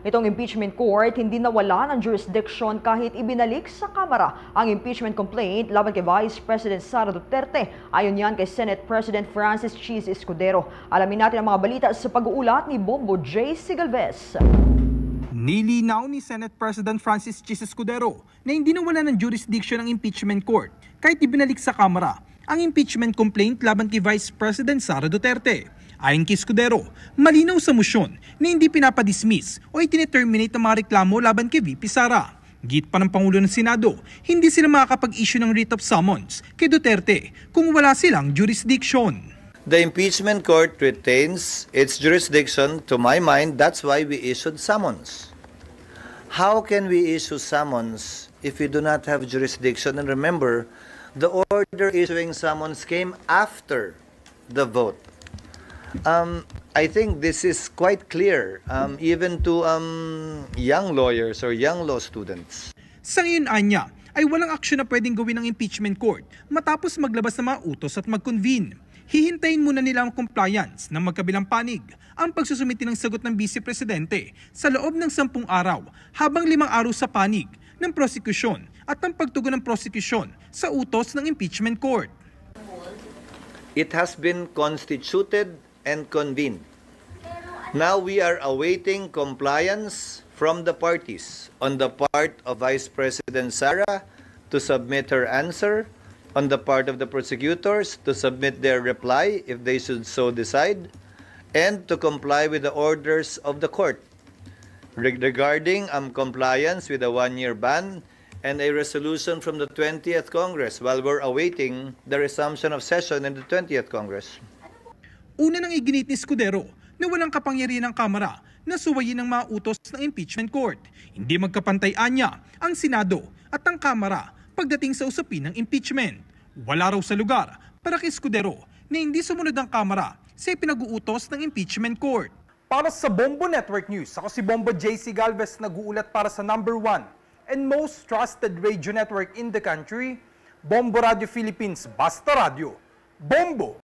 Itong impeachment court hindi nawala ng jurisdiction kahit ibinalik sa Kamara ang impeachment complaint laban kay Vice President Sara Duterte. Ayon yan kay Senate President Francis Chis Escudero. Alamin natin ang mga balita sa pag-uulat ni Bombo J. Sigalvez. Nilinaw ni Senate President Francis Chis Escudero na hindi nawala ng jurisdiction ang impeachment court kahit ibinalik sa Kamara ang impeachment complaint laban kay Vice President Sara Duterte. Ayon kay Escudero, malinaw sa motion na hindi pinapadismiss o itine-terminate ang mga reklamo laban kay VP Sara. Git pa ng Pangulo ng Senado, hindi sila makakapag-issue ng writ of summons kay Duterte kung wala silang jurisdiction. The impeachment court retains its jurisdiction. To my mind, that's why we issued summons. How can we issue summons if we do not have jurisdiction? And remember, the order issuing summons came after the vote. I think this is quite clear, even to young lawyers or young law students. Sa ngayon anya, ay walang aksyon na pwedeng gawin ng impeachment court matapos maglabas ng mga utos at mag-convene. Hihintayin muna nila ang compliance ng magkabilang panig ang pagsusumiti ng sagot ng Vice Presidente sa loob ng 10 araw habang 5 araw sa panig ng prosecution at ang pagtugon ng prosecution sa utos ng impeachment court. It has been constituted and convened. Now we are awaiting compliance from the parties on the part of Vice President Sara to submit her answer, on the part of the prosecutors to submit their reply if they should so decide, and to comply with the orders of the court regarding compliance with a 1-year ban and a resolution from the 20th Congress while we're awaiting the resumption of session in the 20th Congress. Una nang iginit ni Escudero na walang kapangyarihan ng Kamara na suwayin ang mga utos ng impeachment court. Hindi magkapantay-an niya ang Senado at ang Kamara pagdating sa usapin ng impeachment. Wala raw sa lugar para kay Escudero na hindi sumunod ang Kamara sa pinag-uutos ng impeachment court. Para sa Bombo Network News, ako si Bombo J. Sigalvez, nag-uulat para sa number 1 and most trusted radio network in the country, Bombo Radio Philippines, Basta Radio. Bombo!